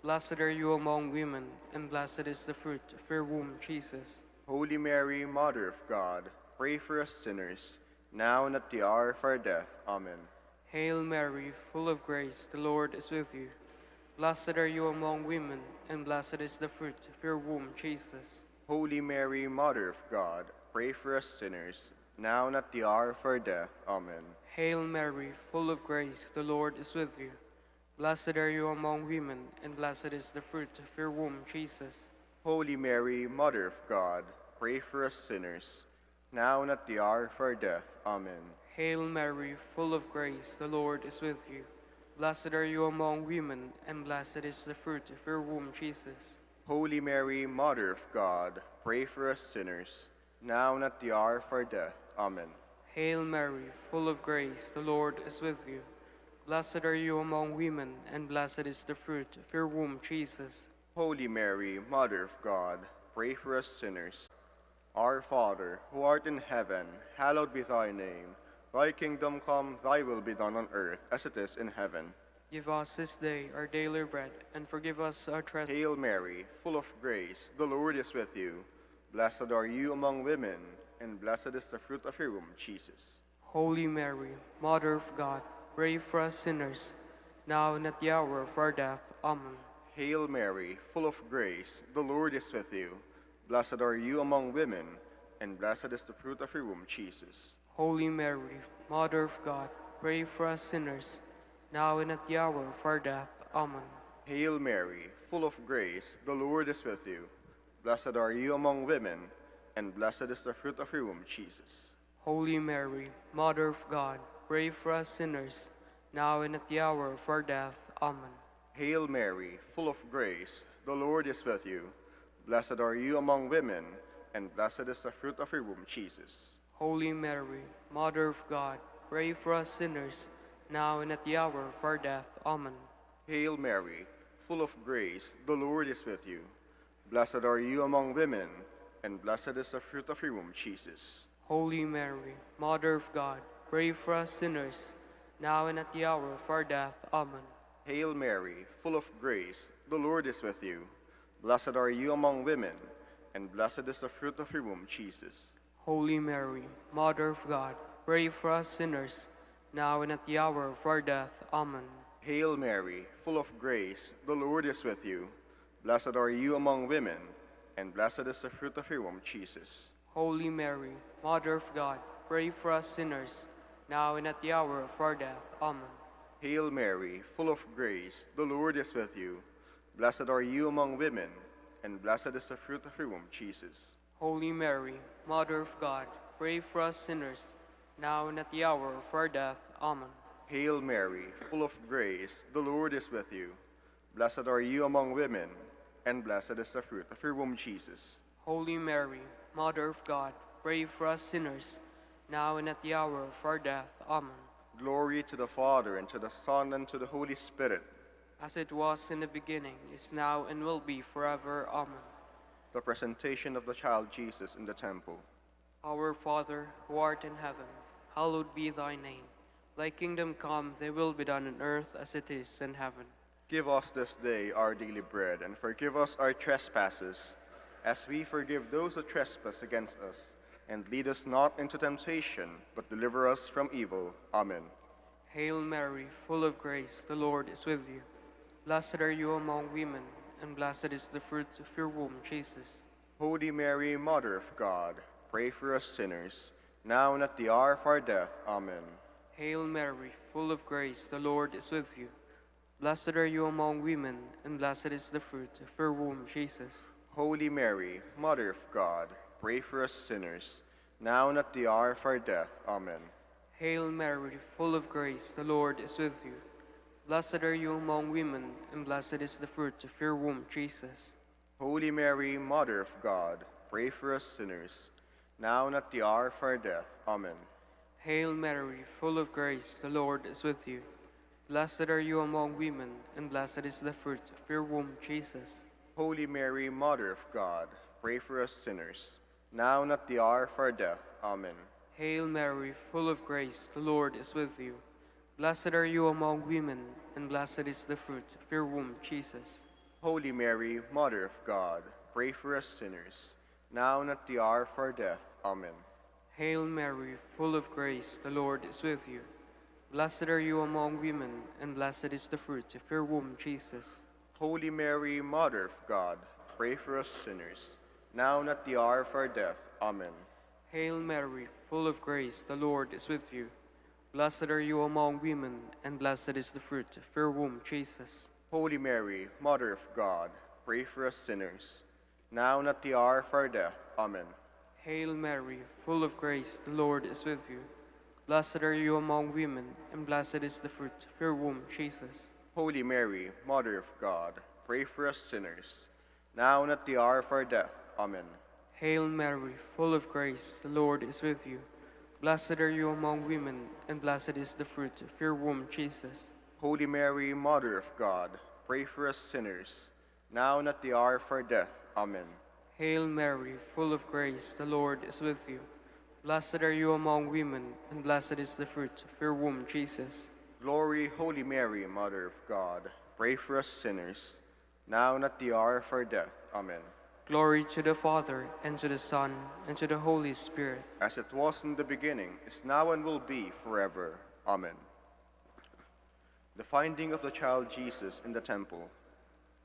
Blessed are you among women, and blessed is the fruit of your womb, Jesus. Holy Mary, Mother of God, pray for us sinners, now and at the hour of our death. Amen. Hail Mary, full of grace, the Lord is with you. Blessed are you among women, and blessed is the fruit of your womb, Jesus. Holy Mary, Mother of God, pray for us sinners, now and at the hour of our death. Amen. Hail Mary, full of grace, the Lord is with you. Blessed are you among women, and blessed is the fruit of your womb, Jesus. Holy Mary, Mother of God, pray for us sinners, now and at the hour of our death. Amen. Hail Mary, full of grace, the Lord is with you. Blessed are you among women, and blessed is the fruit of your womb, Jesus. Holy Mary, Mother of God, pray for us sinners, now and at the hour of our death. Amen. Hail Mary, full of grace, the Lord is with you. Blessed are you among women, and blessed is the fruit of your womb, Jesus. Holy Mary, Mother of God, pray for us sinners. Our Father, who art in heaven, hallowed be thy name. Thy kingdom come, thy will be done on earth as it is in heaven. Give us this day our daily bread, and forgive us our trespasses. Hail Mary, full of grace, the Lord is with you. Blessed are you among women, and blessed is the fruit of your womb, Jesus. Holy Mary, Mother of God, pray for us sinners, now and at the hour of our death. Amen. Hail Mary, full of grace, the Lord is with you. Blessed are you among women, and blessed is the fruit of your womb, Jesus. Holy Mary, Mother of God, pray for us sinners, now and at the hour of our death. Amen. Hail Mary, full of grace, the Lord is with you. Blessed are you among women, and blessed is the fruit of your womb, Jesus. Holy Mary, Mother of God, pray for us sinners, now and at the hour of our death. Amen. Hail Mary, full of grace, the Lord is with you. Blessed are you among women, and blessed is the fruit of your womb, Jesus. Holy Mary, Mother of God, pray for us sinners, now and at the hour of our death. Amen. Hail Mary, full of grace, the Lord is with you. Blessed are you among women, and blessed is the fruit of your womb, Jesus. Holy Mary, Mother of God, pray for us sinners, now and at the hour of our death. Amen. Hail Mary, full of grace, the Lord is with you. Blessed are you among women, and blessed is the fruit of your womb, Jesus. Holy Mary, Mother of God, pray for us sinners, now and at the hour of our death. Amen. Hail Mary, full of grace, the Lord is with you. Blessed are you among women, and blessed is the fruit of your womb, Jesus. Holy Mary, Mother of God, pray for us sinners, now and at the hour of our death. Amen. Hail Mary, full of grace, the Lord is with you. Blessed are you among women, and blessed is the fruit of your womb, Jesus. Holy Mary, Mother of God, pray for us sinners, now and at the hour of our death. Amen. Hail Mary, full of grace, the Lord is with you. Blessed are you among women, and blessed is the fruit of your womb, Jesus. Holy Mary, Mother of God, pray for us sinners, now and at the hour of our death. Amen. Glory to the Father, and to the Son, and to the Holy Spirit. As it was in the beginning, is now, and will be forever. Amen. The presentation of the child Jesus in the temple. Our Father, who art in heaven, hallowed be thy name. Thy kingdom come, thy will be done on earth as it is in heaven. Give us this day our daily bread, and forgive us our trespasses, as we forgive those who trespass against us. And lead us not into temptation, but deliver us from evil. Amen. Hail Mary, full of grace, the Lord is with you. Blessed are you among women, and blessed is the fruit of your womb, Jesus. Holy Mary, Mother of God, pray for us sinners, now and at the hour of our death. Amen. Hail Mary, full of grace, the Lord is with you. Blessed are you among women, and blessed is the fruit of your womb, Jesus. Holy Mary, Mother of God, pray for us sinners, now and at the hour of our death. Amen. Hail Mary, full of grace, the Lord is with you. Blessed are you among women, and blessed is the fruit of your womb, Jesus. Holy Mary, Mother of God, pray for us sinners, now and at the hour of our death. Amen. Hail Mary, full of grace, the Lord is with you. Blessed are you among women, and blessed is the fruit of your womb, Jesus. Holy Mary, Mother of God, pray for us sinners, now and at the hour of our death. Amen. Hail Mary, full of grace, the Lord is with you. Blessed are you among women, and blessed is the fruit of your womb, Jesus. Holy Mary, Mother of God, pray for us sinners, now and at the hour of our death. Amen. Hail Mary, full of grace, the Lord is with you. Blessed are you among women, and blessed is the fruit of your womb, Jesus. Holy Mary, Mother of God, pray for us sinners, now and at the hour of our death. Amen. Hail Mary, full of grace, the Lord is with you. Blessed are you among women, and blessed is the fruit of your womb, Jesus. Holy Mary, Mother of God, pray for us sinners, now and at the hour of our death. Amen. Hail Mary, full of grace, the Lord is with you. Blessed are you among women, and blessed is the fruit of your womb, Jesus. Holy Mary, Mother of God, pray for us sinners, now and at the hour of our death. Amen. Hail Mary, full of grace, the Lord is with you. Blessed are you among women, and blessed is the fruit of your womb, Jesus. Holy Mary, Mother of God, pray for us sinners, now and at the hour of our death. Amen. Hail Mary, full of grace, the Lord is with you. Blessed are you among women, and blessed is the fruit of your womb, Jesus. Glory, Holy Mary, Mother of God, pray for us sinners, now and at the hour of our death. Amen. Glory to the Father, and to the Son, and to the Holy Spirit. As it was in the beginning, is now, and will be forever. Amen. The finding of the child Jesus in the temple.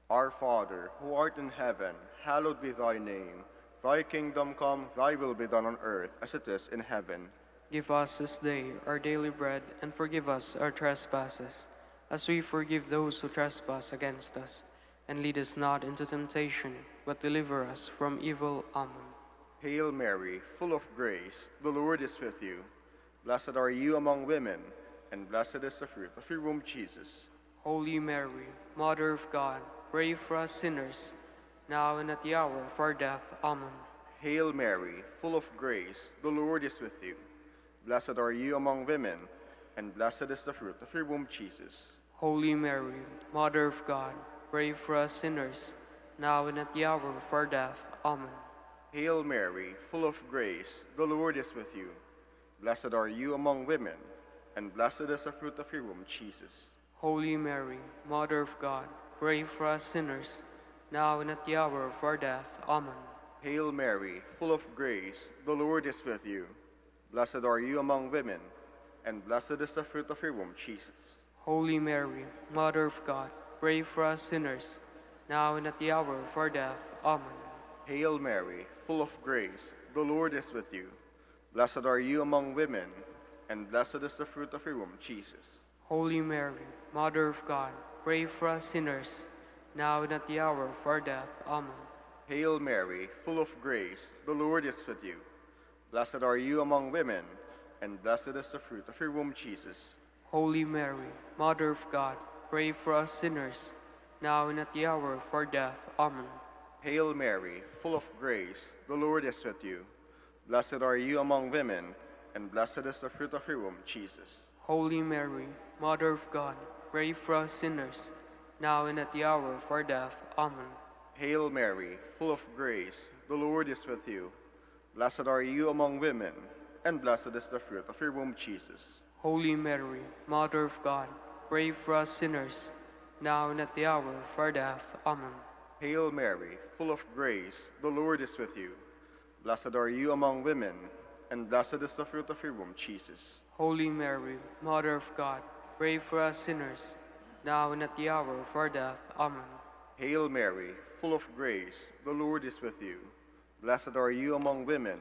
Our Father, who art in heaven, hallowed be thy name. Thy kingdom come, thy will be done on earth as it is in heaven. Give us this day our daily bread, and forgive us our trespasses, as we forgive those who trespass against us. And lead us not into temptation, but deliver us from evil. Amen. Hail Mary, full of grace, the Lord is with you. Blessed are you among women, and blessed is the fruit of your womb, Jesus. Holy Mary, Mother of God, pray for us sinners, now and at the hour of our death. Amen. Hail Mary, full of grace, the Lord is with you. Blessed are you among women, and blessed is the fruit of your womb, Jesus. Holy Mary, Mother of God, pray for us sinners, now and at the hour of our death. Amen. Hail Mary, full of grace, the Lord is with you. Blessed are you among women, and blessed is the fruit of your womb, Jesus. Holy Mary, Mother of God, pray for us sinners, now and at the hour of our death. Amen. Hail Mary, full of grace, the Lord is with you. Blessed are you among women, and blessed is the fruit of your womb, Jesus. Holy Mary, Mother of God, pray for us sinners, now and at the hour of our death. Amen. Hail Mary, full of grace, the Lord is with you. Blessed are you among women, and blessed is the fruit of your womb, Jesus. Holy Mary, Mother of God, pray for us sinners, now and at the hour of our death. Amen. Hail Mary, full of grace, the Lord is with you. Blessed are you among women, and blessed is the fruit of your womb, Jesus. Holy Mary, Mother of God, pray for us sinners, now and at the hour of our death. Amen. Hail Mary, full of grace, the Lord is with you. Blessed are you among women, and blessed is the fruit of your womb, Jesus. Holy Mary, Mother of God, pray for us sinners, now and at the hour of our death. Amen. Hail Mary, full of grace, the Lord is with you. Blessed are you among women, and blessed is the fruit of your womb, Jesus. Holy Mary, Mother of God, pray for us sinners, now and at the hour of our death. Amen. Hail Mary, full of grace, the Lord is with you. Blessed are you among women, and blessed is the fruit of your womb, Jesus. Holy Mary, Mother of God, pray for us sinners, now and at the hour of our death. Amen. Hail Mary, full of grace, the Lord is with you. Blessed are you among women,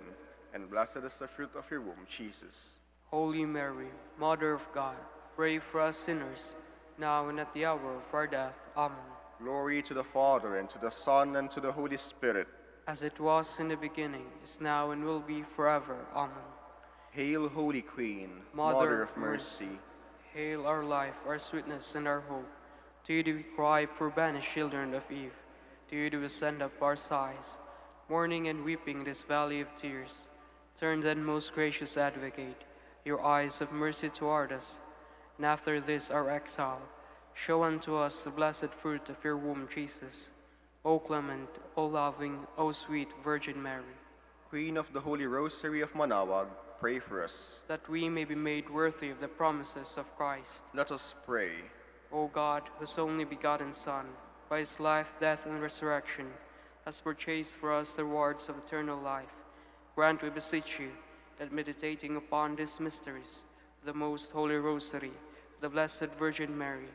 and blessed is the fruit of your womb, Jesus. Holy Mary, Mother of God, pray for us sinners, now and at the hour of our death. Amen. Glory to the Father, and to the Son, and to the Holy Spirit. As it was in the beginning, is now, and will be forever. Amen. Hail, Holy Queen, Mother of mercy. Hail our life, our sweetness, and our hope. To you do we cry, poor banished children of Eve. To you do we send up our sighs, mourning and weeping in this valley of tears. Turn then, most gracious Advocate, your eyes of mercy toward us, and after this our exile, show unto us the blessed fruit of your womb, Jesus. O clement, O loving, O sweet Virgin Mary, Queen of the Holy Rosary of Manaoag, pray for us. that we may be made worthy of the promises of Christ. Let us pray. O God, whose only begotten Son, by his life, death, and resurrection, has purchased for us the rewards of eternal life. Grant, we beseech you, that meditating upon these mysteries, the most holy Rosary, the Blessed Virgin Mary,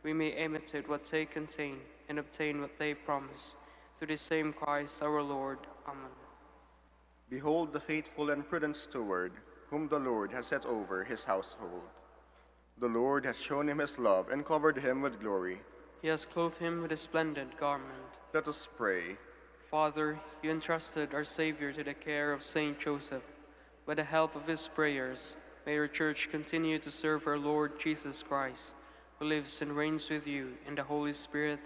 we may imitate what they contain and obtain what they promise. Through the same Christ our Lord. Amen. Behold the faithful and prudent steward, whom the Lord has set over his household. The Lord has shown him his love and covered him with glory. He has clothed him with a splendid garment. Let us pray. Father, you entrusted our Savior to the care of Saint Joseph. By the help of his prayers, may your Church continue to serve our Lord Jesus Christ, who lives and reigns with you in the Holy Spirit,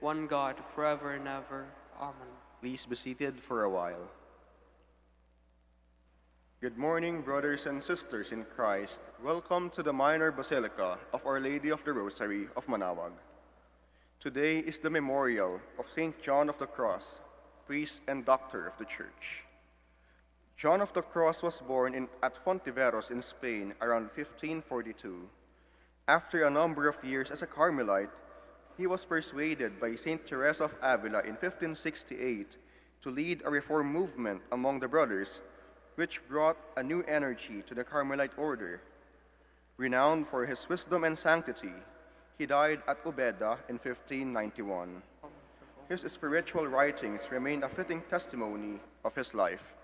one God, forever and ever. Amen. Please be seated for a while. Good morning, brothers and sisters in Christ. Welcome to the Minor Basilica of Our Lady of the Rosary of Manaoag. Today is the memorial of St. John of the Cross, priest and doctor of the Church. John of the Cross was born at Fontiveros in Spain around 1542. After a number of years as a Carmelite, he was persuaded by St. Teresa of Avila in 1568 to lead a reform movement among the brothers, which brought a new energy to the Carmelite order. Renowned for his wisdom and sanctity, he died at Ubeda in 1591. His spiritual writings remain a fitting testimony of his life.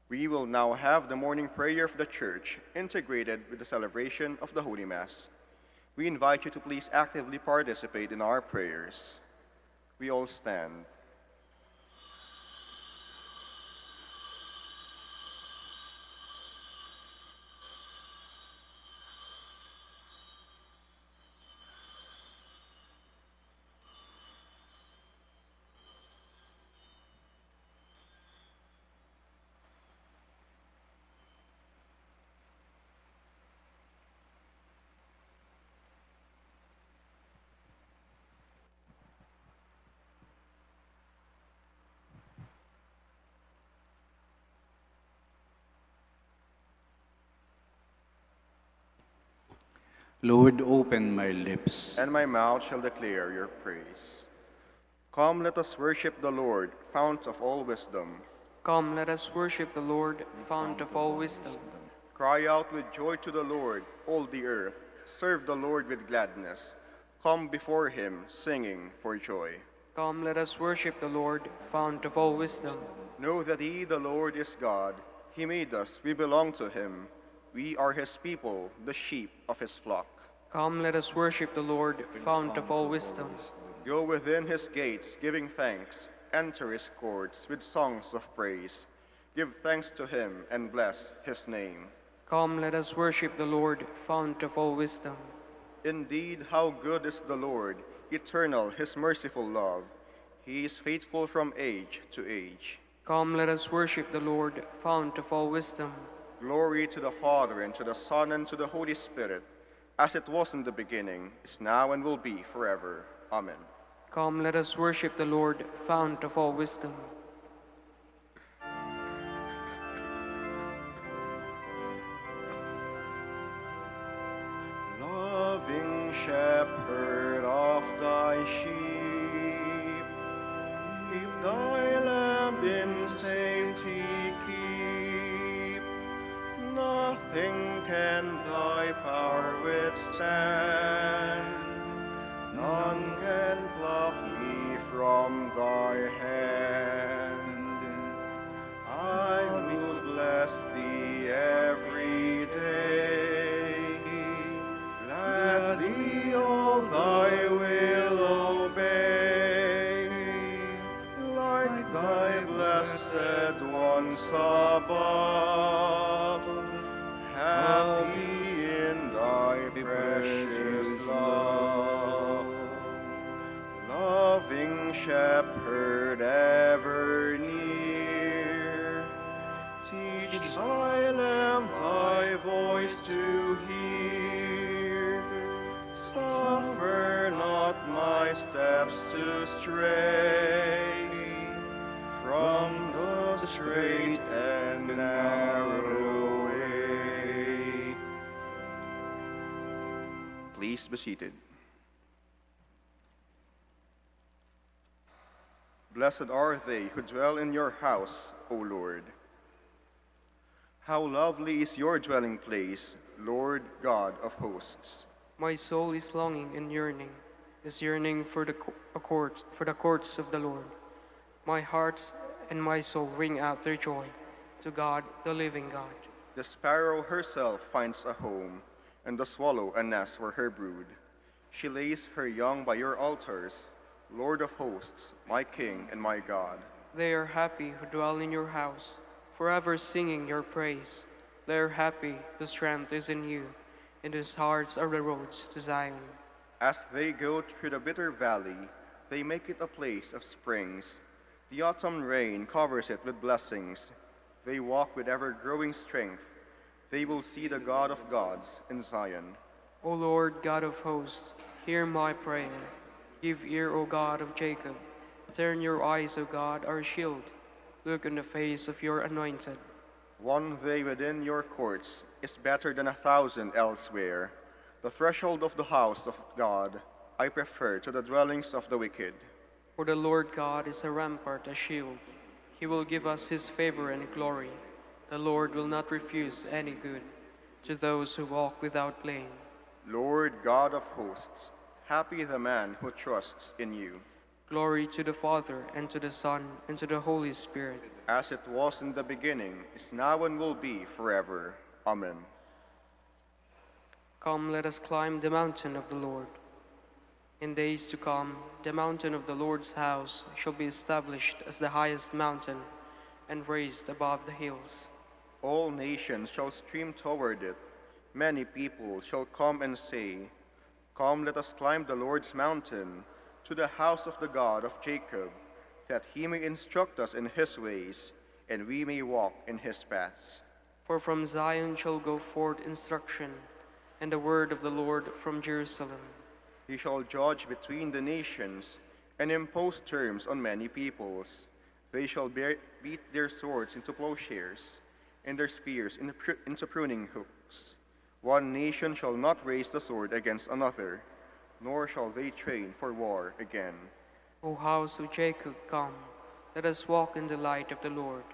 We will now have the morning prayer of the Church integrated with the celebration of the Holy Mass. We invite you to please actively participate in our prayers. We all stand. Lord, open my lips. And my mouth shall declare your praise. Come, let us worship the Lord, fount of all wisdom. Come, let us worship the Lord, fount of all wisdom. Cry out with joy to the Lord, all the earth. Serve the Lord with gladness. Come before him, singing for joy. Come, let us worship the Lord, fount of all wisdom. Know that he, the Lord, is God. He made us, we belong to him. We are his people, the sheep of his flock. Come, let us worship the Lord, fount of all wisdom. Go within his gates, giving thanks. Enter his courts with songs of praise. Give thanks to him and bless his name. Come, let us worship the Lord, fount of all wisdom. Indeed, how good is the Lord, eternal his merciful love. He is faithful from age to age. Come, let us worship the Lord, fount of all wisdom. Glory to the Father, and to the Son, and to the Holy Spirit, as it was in the beginning, is now, and will be forever. Amen. Come, let us worship the Lord, fount of all wisdom. Loving shepherd of thy sheep, keep thy lamb in safety keep. Nothing can thy power withstand, none can pluck me from thy hand. I will bless thee every day, gladly all thy will obey, like thy blessed ones above, happy in thy precious love. Loving shepherd ever near, teach thy lamb thy voice to hear. Suffer not my steps to stray from the straight and narrow way. Please be seated. Blessed are they who dwell in your house, O Lord. How lovely is your dwelling place, Lord God of hosts. My soul is longing and yearning, is yearning for the courts of the Lord. My heart and my soul ring out their joy to God, the living God. The sparrow herself finds a home, and the swallow a nest for her brood. She lays her young by your altars, Lord of hosts, my King and my God. They are happy who dwell in your house, forever singing your praise. They are happy whose strength is in you, and whose hearts are the roads to Zion. As they go through the bitter valley, they make it a place of springs. The autumn rain covers it with blessings. They walk with ever-growing strength. They will see the God of gods in Zion. O Lord God of hosts, hear my prayer. Give ear, O God of Jacob. Turn your eyes, O God, our shield. Look on the face of your anointed. One day within your courts is better than 1,000 elsewhere. The threshold of the house of God I prefer to the dwellings of the wicked. For the Lord God is a rampart, a shield. He will give us his favor and glory. The Lord will not refuse any good to those who walk without blame. Lord God of hosts, happy the man who trusts in you. Glory to the Father, and to the Son, and to the Holy Spirit. As it was in the beginning, is now and will be forever. Amen. Come, let us climb the mountain of the Lord. In days to come, the mountain of the Lord's house shall be established as the highest mountain and raised above the hills. All nations shall stream toward it. Many people shall come and say, Come, let us climb the Lord's mountain, to the house of the God of Jacob, that he may instruct us in his ways, and we may walk in his paths. For from Zion shall go forth instruction, and the word of the Lord from Jerusalem. He shall judge between the nations, and impose terms on many peoples. They shall beat their swords into plowshares, and their spears into pruning hooks. One nation shall not raise the sword against another, nor shall they train for war again. O house of Jacob, come, let us walk in the light of the Lord.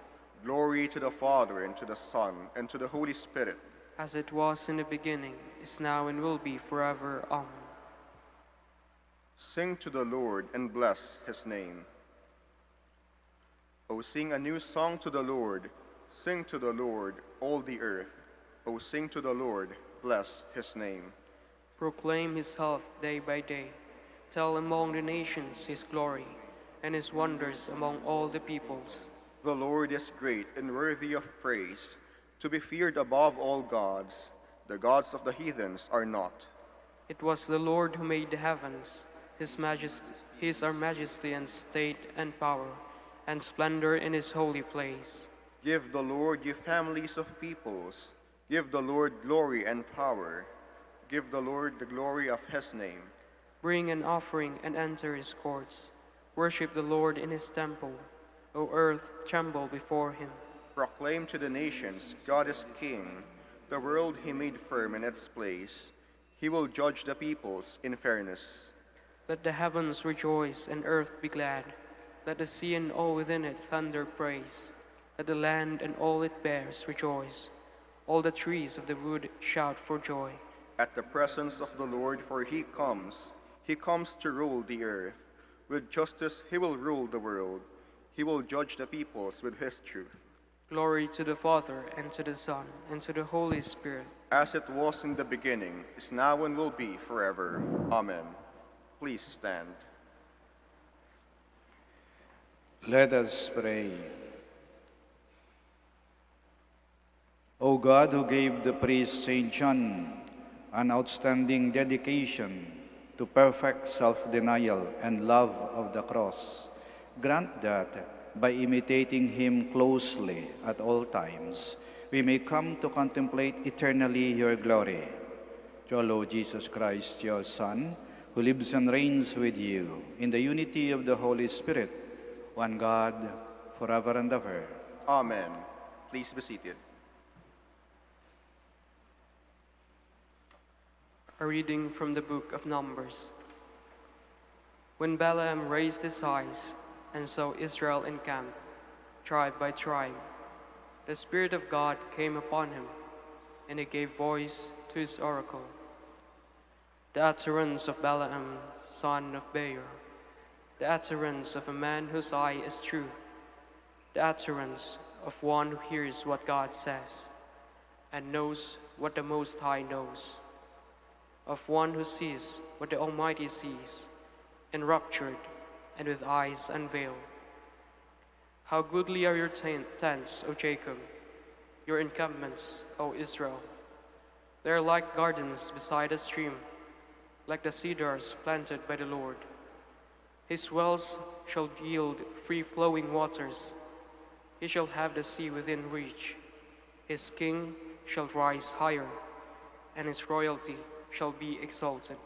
Glory to the Father, and to the Son, and to the Holy Spirit. As it was in the beginning, is now, and will be forever. Amen. Sing to the Lord and bless his name. O sing a new song to the Lord. Sing to the Lord, all the earth. O sing to the Lord, bless his name. Proclaim his health day by day. Tell among the nations his glory, and his wonders among all the peoples. The Lord is great and worthy of praise, to be feared above all gods. The gods of the heathens are not. It was the Lord who made the heavens. He is our majesty and state and power, and splendor in his holy place. Give the Lord, you families of peoples. Give the Lord glory and power. Give the Lord the glory of his name. Bring an offering and enter his courts. Worship the Lord in his temple. O earth, tremble before him. Proclaim to the nations, God is king. The world he made firm in its place. He will judge the peoples in fairness. Let the heavens rejoice and earth be glad. Let the sea and all within it thunder praise. Let the land and all it bears rejoice. All the trees of the wood shout for joy. At the presence of the Lord, for he comes to rule the earth. With justice he will rule the world. He will judge the peoples with his truth. Glory to the Father, and to the Son, and to the Holy Spirit. As it was in the beginning, is now, and will be forever. Amen. Please stand. Let us pray. O God, who gave the priest St. John an outstanding dedication to perfect self-denial and love of the cross, grant that, by imitating him closely at all times, we may come to contemplate eternally your glory. Through our Lord Jesus Christ, your Son, who lives and reigns with you in the unity of the Holy Spirit, one God, forever and ever. Amen. Please be seated. A reading from the book of Numbers. When Balaam raised his eyes, And so Israel encamped, tribe by tribe. The Spirit of God came upon him, and he gave voice to his oracle. The utterance of Balaam, son of Beor, the utterance of a man whose eye is true, the utterance of one who hears what God says, and knows what the Most High knows, of one who sees what the Almighty sees, enraptured and with eyes unveiled. How goodly are your tents, O Jacob, your encampments, O Israel. They are like gardens beside a stream, like the cedars planted by the Lord. His wells shall yield free-flowing waters. He shall have the sea within reach. His king shall rise higher, and his royalty shall be exalted.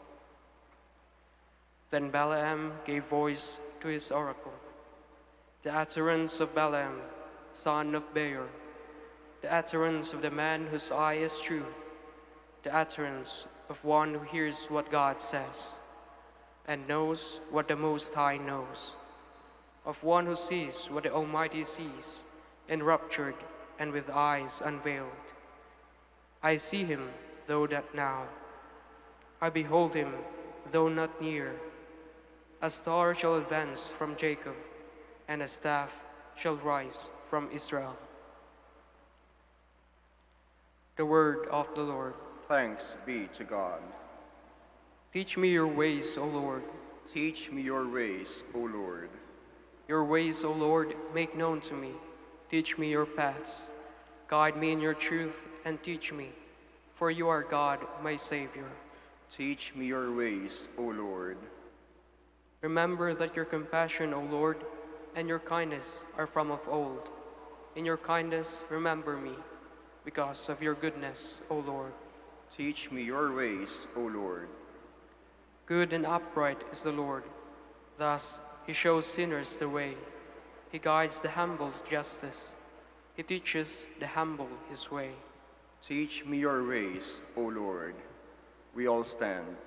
Then Balaam gave voice to his oracle, the utterance of Balaam, son of Beor, the utterance of the man whose eye is true, the utterance of one who hears what God says, and knows what the Most High knows, of one who sees what the Almighty sees, enraptured and with eyes unveiled. I see him, though not now. I behold him, though not near. A star shall advance from Jacob, and a staff shall rise from Israel. The word of the Lord. Thanks be to God. Teach me your ways, O Lord. Teach me your ways, O Lord. Your ways, O Lord, make known to me. Teach me your paths. Guide me in your truth and teach me, for you are God, my Savior. Teach me your ways, O Lord. Remember that your compassion, O Lord, and your kindness are from of old. In your kindness remember me, because of your goodness, O Lord. Teach me your ways, O Lord. Good and upright is the Lord. Thus he shows sinners the way. He guides the humble to justice. He teaches the humble his way. Teach me your ways, O Lord. We all stand.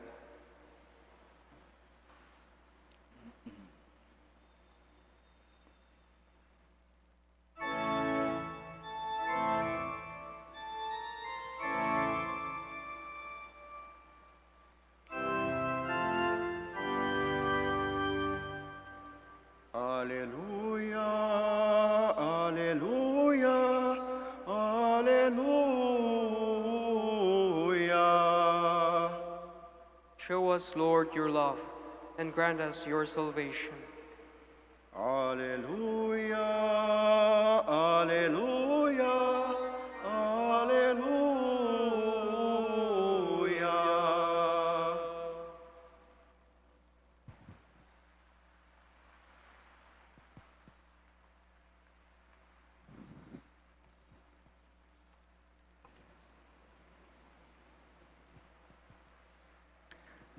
Alleluia, alleluia, alleluia. Show us, Lord, your love, and grant us your salvation. Alleluia, alleluia, alleluia.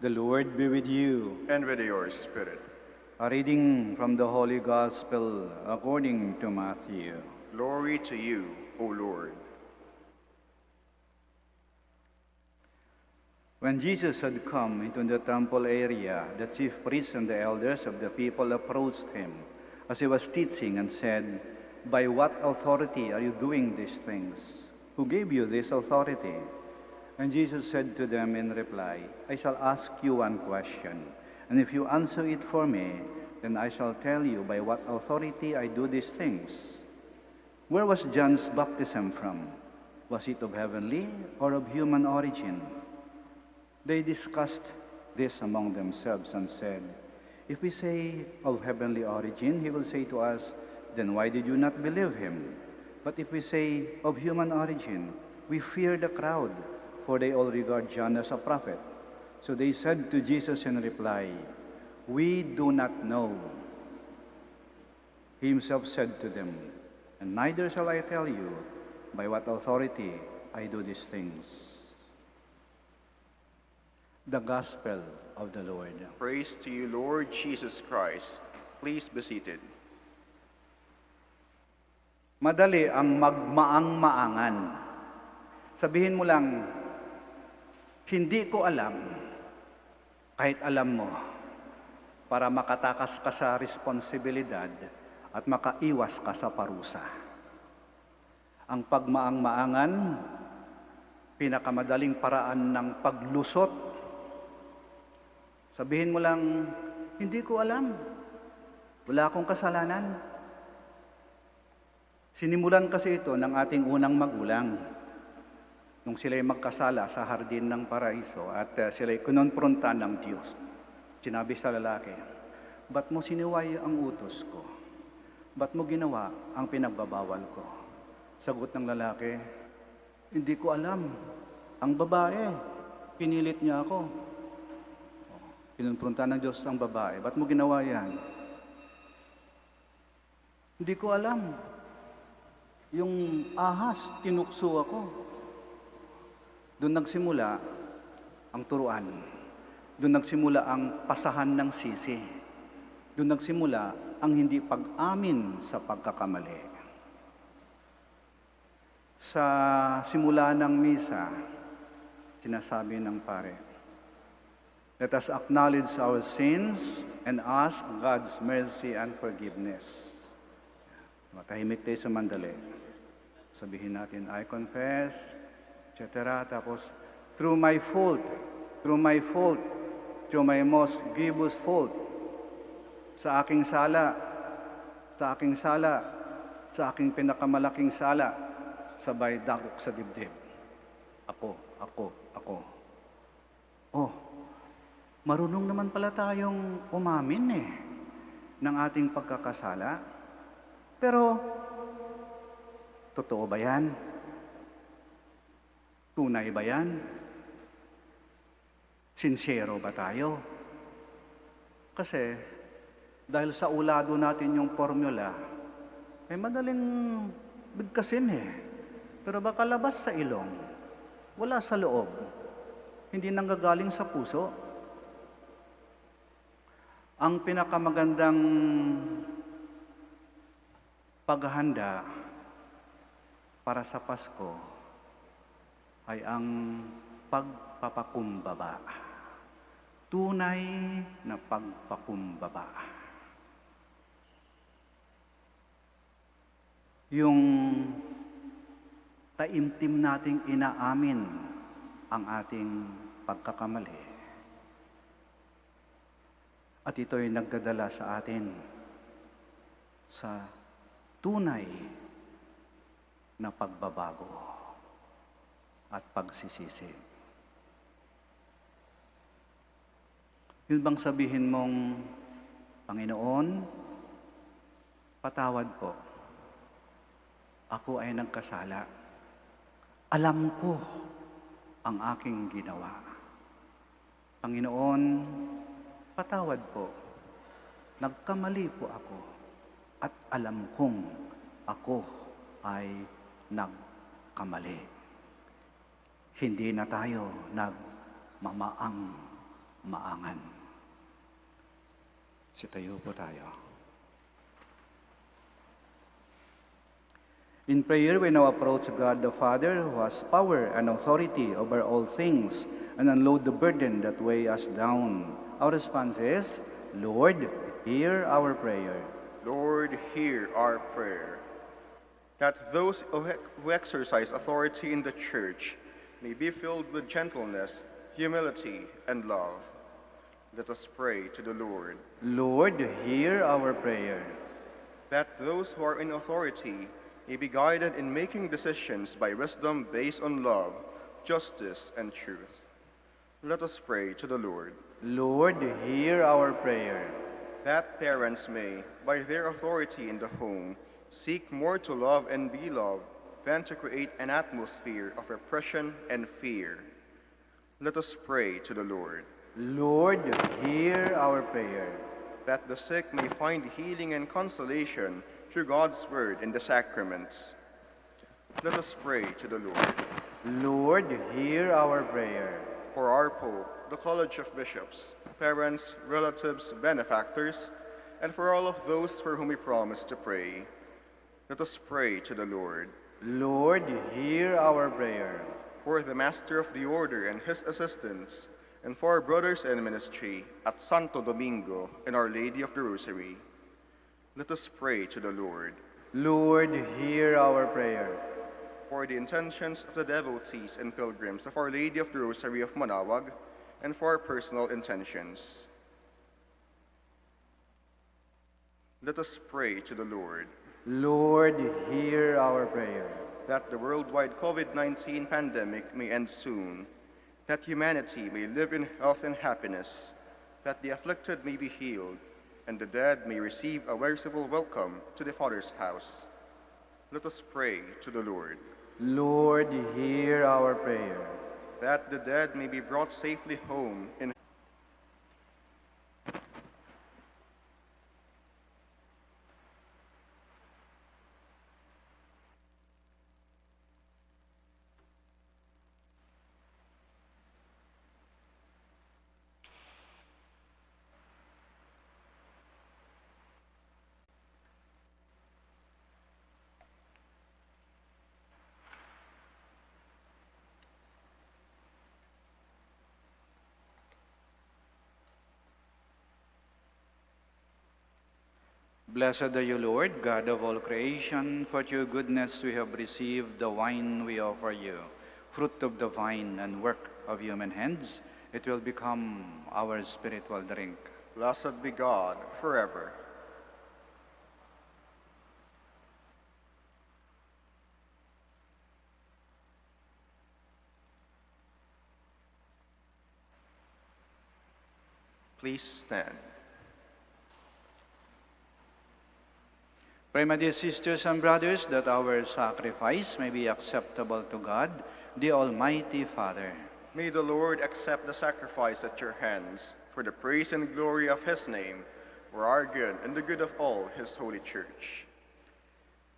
The Lord be with you. And with your spirit. A reading from the Holy Gospel according to Matthew. Glory to you, O Lord. When Jesus had come into the temple area, the chief priests and the elders of the people approached him as he was teaching and said, "By what authority are you doing these things? Who gave you this authority?" And Jesus said to them in reply, "I shall ask you one question, and if you answer it for me, then I shall tell you by what authority I do these things. Where was John's baptism from? Was it of heavenly or of human origin?" They discussed this among themselves and said, "If we say of heavenly origin, he will say to us, 'Then why did you not believe him?' But if we say of human origin, we fear the crowd, for they all regard John as a prophet." So they said to Jesus in reply, "We do not know." He himself said to them, "And neither shall I tell you by what authority I do these things." The Gospel of the Lord. Praise to you, Lord Jesus Christ. Please be seated. Madali ang magmaang-maangan. Sabihin mo lang, "Hindi ko alam," kahit alam mo. para makatakas ka sa responsibilidad at makaiwas ka sa parusa. Ang pagmaang-maangan, pinakamadaling paraan ng paglusot. Sabihin mo lang, hindi ko alam. Wala akong kasalanan. Sinimulan kasi ito ng ating unang magulang. Nung sila'y magkasala sa hardin ng paraiso at sila'y kinonfronta ng Diyos. Sinabi sa lalaki, ba't mo siniway ang utos ko? Ba't mo ginawa ang pinagbabawal ko? Sagot ng lalaki, hindi ko alam. Ang babae, pinilit niya ako. Kinonfronta ng Diyos ang babae, ba't mo ginawa yan? Hindi ko alam. Yung ahas, tinukso ako. Doon nagsimula ang turuan. Doon nagsimula ang pasahan ng sisi. Doon nagsimula ang hindi pag-amin sa pagkakamali. Sa simula ng misa, sinasabi ng pare, let us acknowledge our sins and ask God's mercy and forgiveness. Matahimik tayo sa mandali. Sabihin natin, I confess, etc. Tapos, through my fault, through my most grievous fault, sa aking sala, sa aking pinakamalaking sala, sabay dagok sa dibdib. Ako. Oh, marunong naman pala tayong umamin ng ating pagkakasala. Pero, totoo ba yan? Tunay ba yan? Sincero ba tayo? Kasi, dahil sa ulado natin yung formula, ay madaling bigkasin Pero baka labas sa ilong, wala sa loob, hindi nanggagaling sa puso. Ang pinakamagandang paghahanda para sa Pasko ay ang pagpapakumbaba. Tunay na pagpakumbaba. Yung taimtim nating inaamin ang ating pagkakamali. At ito'y nagdadala sa atin sa tunay na pagbabago at pagsisisi. Yun bang sabihin mong, Panginoon, patawad po. Ako ay nagkasala. Alam ko ang aking ginawa. Panginoon, patawad po. Nagkamali po ako. At alam kong ako ay nagkamali. Hindi na tayo nagmamaang-maangan. Sitayo po tayo. In prayer, we now approach God the Father, who has power and authority over all things, and unload the burden that weigh us down. Our response is, Lord, hear our prayer. Lord, hear our prayer. That those who exercise authority in the Church may be filled with gentleness, humility, and love. Let us pray to the Lord. Lord, hear our prayer. That those who are in authority may be guided in making decisions by wisdom based on love, justice, and truth. Let us pray to the Lord. Lord, hear our prayer. That parents may, by their authority in the home, seek more to love and be loved than to create an atmosphere of repression and fear. Let us pray to the Lord. Lord, hear our prayer. That the sick may find healing and consolation through God's word in the sacraments. Let us pray to the Lord. Lord, hear our prayer. For our Pope, the College of Bishops, parents, relatives, benefactors, and for all of those for whom we promise to pray, let us pray to the Lord. Lord, hear our prayer. For the Master of the Order and his assistants, and for our brothers in ministry at Santo Domingo and Our Lady of the Rosary. Let us pray to the Lord. Lord, hear our prayer. For the intentions of the devotees and pilgrims of Our Lady of the Rosary of Manaoag, and for our personal intentions. Let us pray to the Lord. Lord, hear our prayer. That the worldwide COVID-19 pandemic may end soon, that humanity may live in health and happiness, that the afflicted may be healed, and the dead may receive a merciful welcome to the Father's house. Let us pray to the Lord. Lord, hear our prayer. That the dead may be brought safely home in Blessed are you, Lord, God of all creation, for your goodness we have received the wine we offer you, fruit of the vine and work of human hands. It will become our spiritual drink. Blessed be God forever. Please stand. Pray, my dear sisters and brothers, that our sacrifice may be acceptable to God, the Almighty Father. May the Lord accept the sacrifice at your hands for the praise and glory of his name, for our good and the good of all his holy church.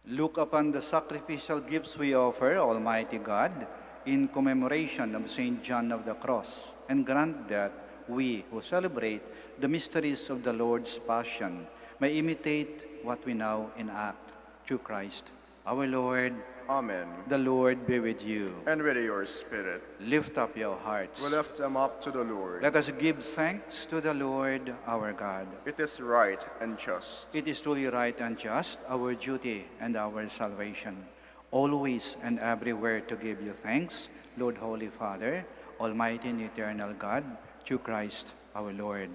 Look upon the sacrificial gifts we offer, Almighty God, in commemoration of St. John of the Cross, and grant that we who celebrate the mysteries of the Lord's Passion may imitate what we now enact through Christ our Lord. Amen. The Lord be with you. And with your spirit. Lift up your hearts. We lift them up to the Lord. Let us give thanks to the Lord our God. It is right and just. It is truly right and just, our duty and our salvation, always and everywhere to give you thanks, Lord, Holy Father, Almighty and eternal God, through Christ our Lord.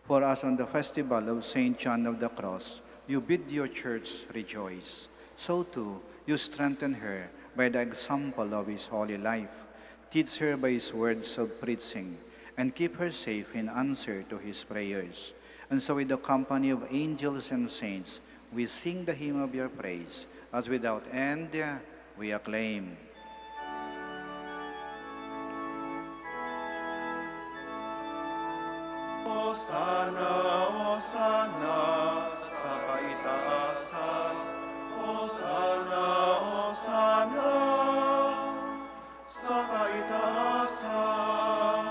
For us on the festival of St. John of the Cross, you bid your church rejoice. So too, you strengthen her by the example of his holy life. Teach her by his words of preaching, and keep her safe in answer to his prayers. And so with the company of angels and saints, we sing the hymn of your praise, as without end we acclaim. Hosanna, Hosanna, sa kaitaasan. Hosanna, Hosanna, sa kaitaasan.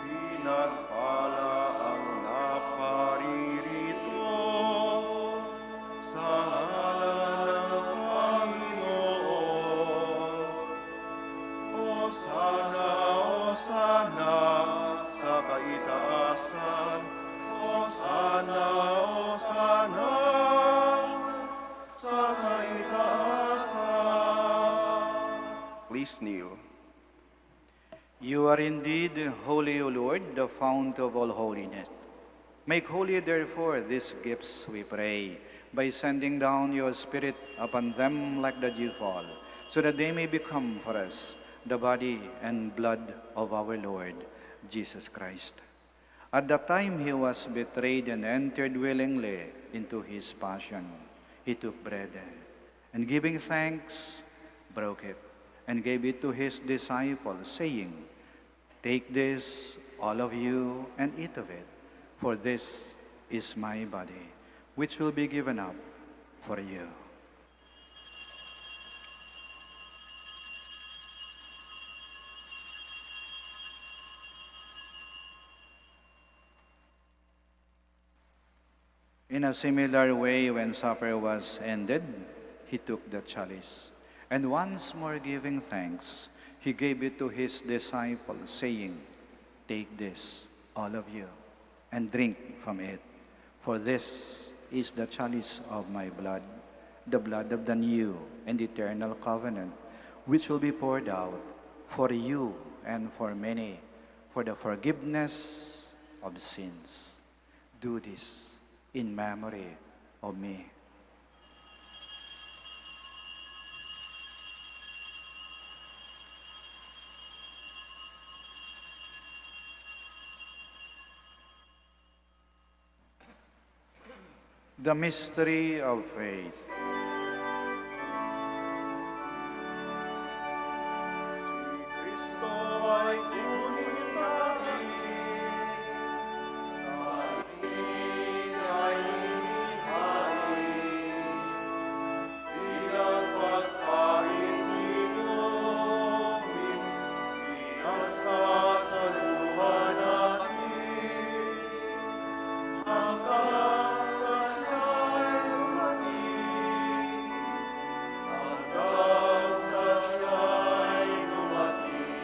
Pinagpala ang naparirito sa ngalan ng Panginoon. Hosanna, Hosanna, sa kaitaasan. Hosanna, Hosanna, sa kaitaasan. Please kneel. You are indeed holy, O Lord, the fount of all holiness. Make holy, therefore, these gifts, we pray, by sending down your Spirit upon them like the dewfall, so that they may become for us the body and blood of our Lord Jesus Christ. At the time he was betrayed and entered willingly into his passion, he took bread, and giving thanks, broke it, and gave it to his disciples, saying, "Take this, all of you, and eat of it, for this is my body, which will be given up for you." In a similar way, when supper was ended, he took the chalice, and once more giving thanks, he gave it to his disciples, saying, Take this, all of you, and drink from it. For this is the chalice of my blood, the blood of the new and eternal covenant, which will be poured out for you and for many, for the forgiveness of sins. Do this in memory of me. The mystery of faith. Kristo ay tunay tayo, sa ating ay inihain, bilang pagkain inumin, pinagsasaluhan natin, hanggang sa siya'y dumating, hanggang sa siya'y dumating.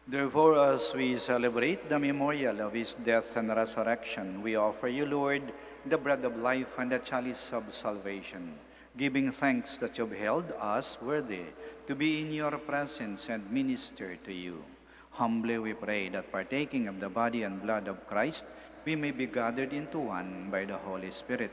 Therefore, as we celebrate the memorial of his death and resurrection, we offer you, Lord, the bread of life and the chalice of salvation, giving thanks that you have held us worthy to be in your presence and minister to you. Humbly we pray that partaking of the body and blood of Christ, we may be gathered into one by the Holy Spirit.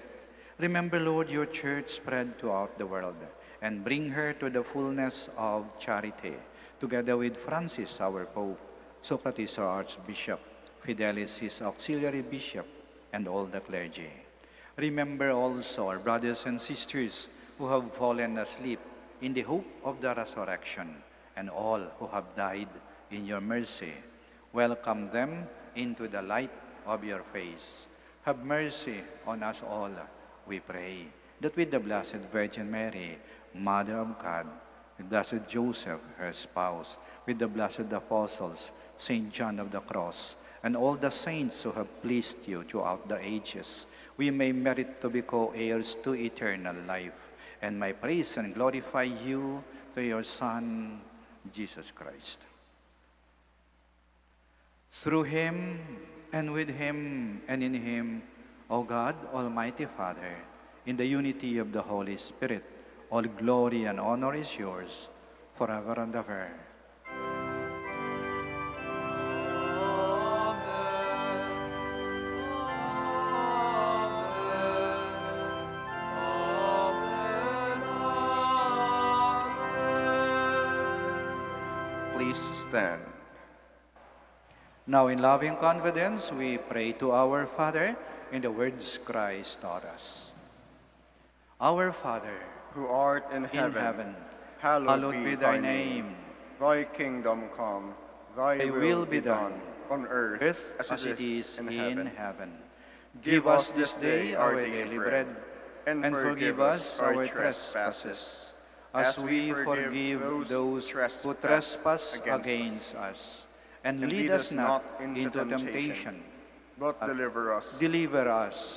Remember, Lord, your church spread throughout the world, and bring her to the fullness of charity, together with Francis, our Pope, Socrates, our Archbishop, Fidelis, his auxiliary bishop, and all the clergy. Remember also our brothers and sisters who have fallen asleep in the hope of the resurrection, and all who have died in your mercy. Welcome them into the light of your face. Have mercy on us all, we pray, that with the Blessed Virgin Mary, Mother of God, with Blessed Joseph, her spouse, with the blessed apostles, Saint John of the Cross, and all the saints who have pleased you throughout the ages, we may merit to be co-heirs to eternal life, and may praise and glorify you to your Son, Jesus Christ. Through him, and with him, and in him, O God, Almighty Father, in the unity of the Holy Spirit, all glory and honor is yours, forever and ever. Please stand. Now, in loving confidence, we pray to our Father in the words Christ taught us. Our Father, Who art in in heaven, heaven, hallowed be thy name. Thy kingdom come, thy will be done, on earth as it is in heaven. heaven. Give us this day our daily bread, and forgive us our trespasses, as we forgive those who trespass against us. And lead us not into temptation, but deliver us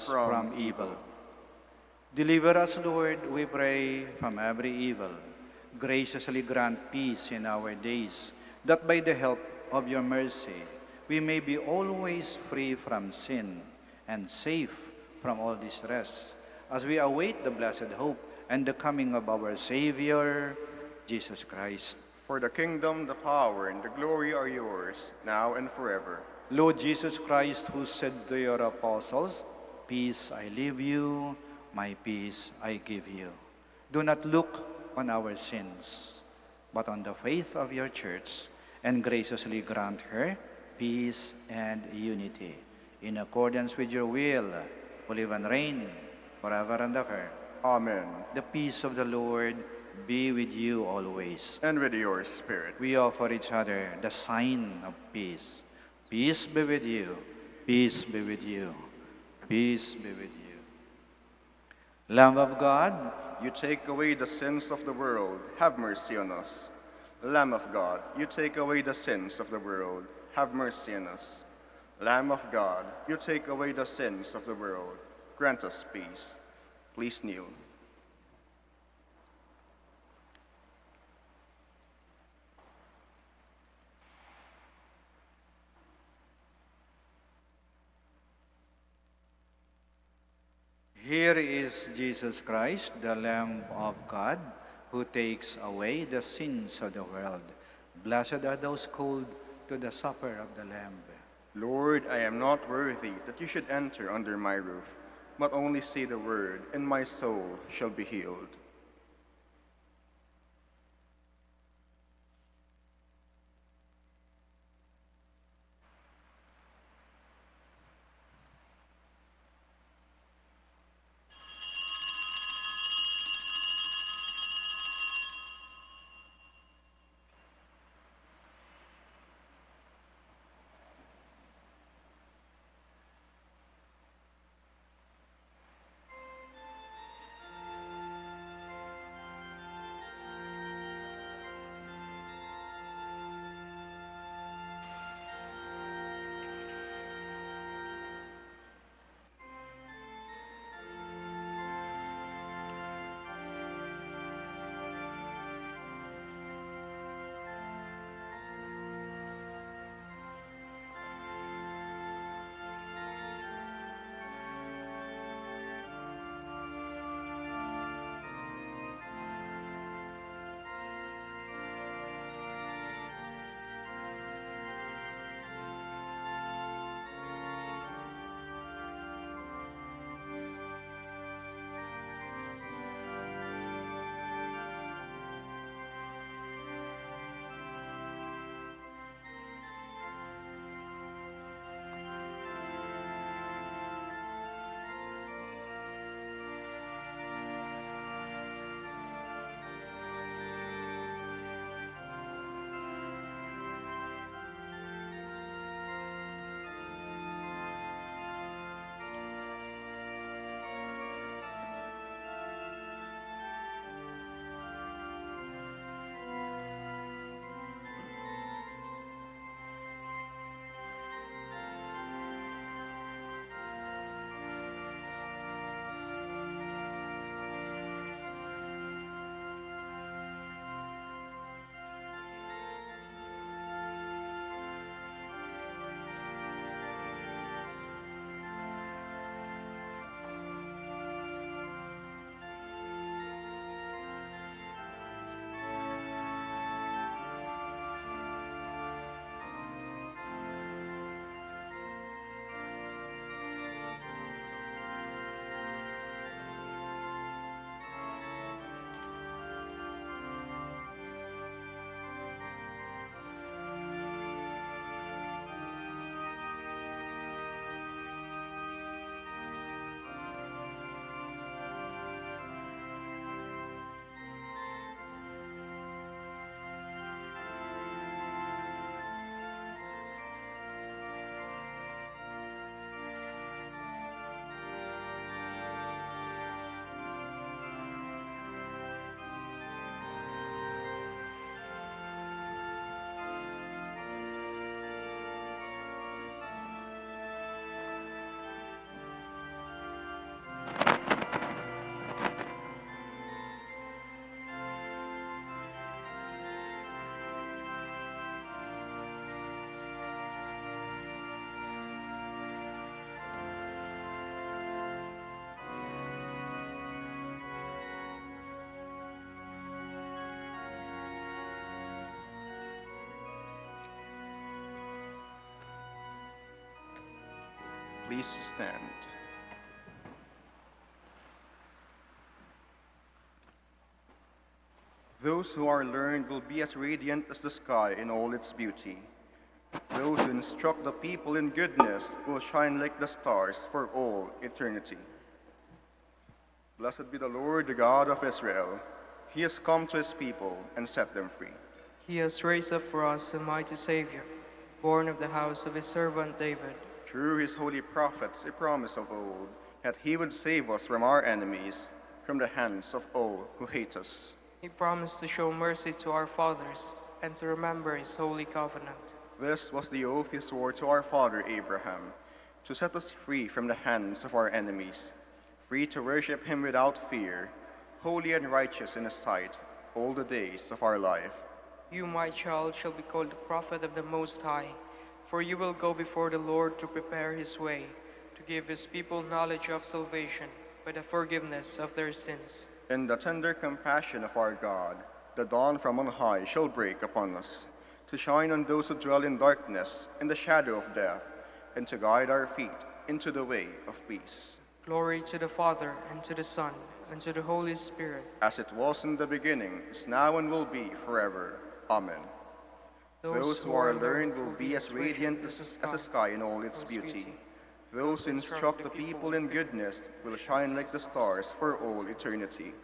from evil. Deliver us, Lord, we pray, from every evil. Graciously grant peace in our days, that by the help of your mercy, we may be always free from sin and safe from all distress, as we await the blessed hope and the coming of our Savior, Jesus Christ. For the kingdom, the power, and the glory are yours, now and forever. Lord Jesus Christ, who said to your apostles, "Peace I leave you, my peace I give you." Do not look on our sins, but on the faith of your church, and graciously grant her peace and unity, in accordance with your will, who live and reign forever and ever. Amen. The peace of the Lord be with you always. And with your spirit. We offer each other the sign of peace. Peace be with you. Peace be with you. Peace be with you. Lamb of God, You take away the sins of the world, have mercy on us. Lamb of God, you take away the sins of the world, have mercy on us. Lamb of God, you take away the sins of the world, grant us peace. Please kneel. Here is Jesus Christ, the Lamb of God, who takes away the sins of the world. Blessed are those called to the supper of the Lamb. Lord, I am not worthy that you should enter under my roof, but only say the word, and my soul shall be healed. Please stand. Those who are learned will be as radiant as the sky in all its beauty. Those who instruct the people in goodness will shine like the stars for all eternity. Blessed be the Lord, the God of Israel. He has come to his people and set them free. He has raised up for us a mighty Savior, born of the house of his servant David. Through his holy prophets, a promise of old, that he would save us from our enemies, from the hands of all who hate us. He promised to show mercy to our fathers and to remember his holy covenant. This was the oath he swore to our father Abraham, to set us free from the hands of our enemies, free to worship him without fear, holy and righteous in his sight, all the days of our life. You, my child, shall be called the prophet of the Most High, for you will go before the Lord to prepare his way, to give his people knowledge of salvation by the forgiveness of their sins. In the tender compassion of our God, the dawn from on high shall break upon us, to shine on those who dwell in darkness, in the shadow of death, and to guide our feet into the way of peace. Glory to the Father, and to the Son, and to the Holy Spirit. As it was in the beginning, is now, and will be forever. Amen. Those who are learned will be as radiant as the sky in all its beauty. Those who instruct the people in goodness will shine like the stars for all eternity.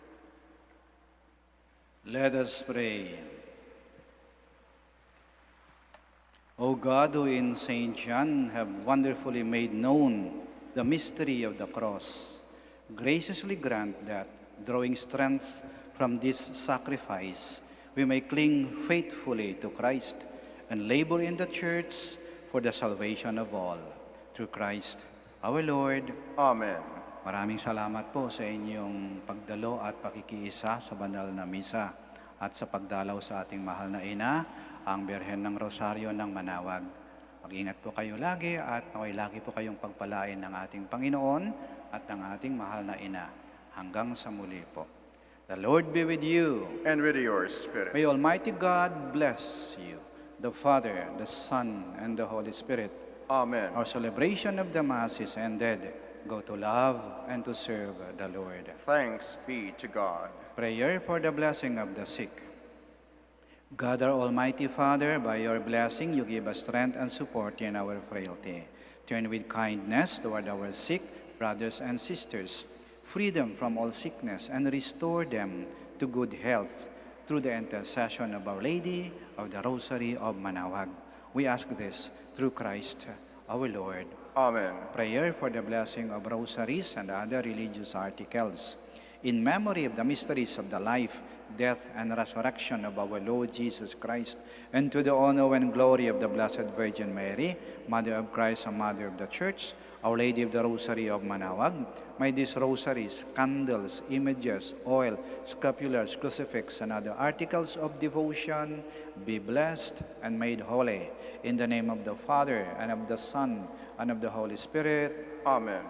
Let us pray. O God, who in St. John have wonderfully made known the mystery of the cross, graciously grant that, drawing strength from this sacrifice, we may cling faithfully to Christ and labor in the Church for the salvation of all. Through Christ our Lord. Amen. Maraming salamat po sa inyong pagdalo at pakikiisa sa banal na misa at sa pagdalaw sa ating mahal na ina, ang Birhen ng Rosaryo ng Manaoag. Mag-ingat po kayo lagi at naway lagi po kayong pagpalain ng ating Panginoon at ng ating mahal na ina. Hanggang sa muli po. The Lord be with you. And with your spirit. May Almighty God bless you, the Father, the Son, and the Holy Spirit. Amen. Our celebration of the Mass is ended. Go to love and to serve the Lord. Thanks be to God. Prayer for the blessing of the sick. God, our Almighty Father, by your blessing you give us strength and support in our frailty. Turn with kindness toward our sick brothers and sisters, free them from all sickness, and restore them to good health through the intercession of Our Lady of the Rosary of Manaoag. We ask this through Christ our Lord. Amen. Prayer for the blessing of rosaries and other religious articles. In memory of the mysteries of the life, death, and resurrection of our Lord Jesus Christ, and to the honor and glory of the Blessed Virgin Mary, Mother of Christ and Mother of the Church, Our Lady of the Rosary of Manaoag, may these rosaries, candles, images, oil, scapulars, crucifix, and other articles of devotion be blessed and made holy. In the name of the Father, and of the Son, and of the Holy Spirit. Amen.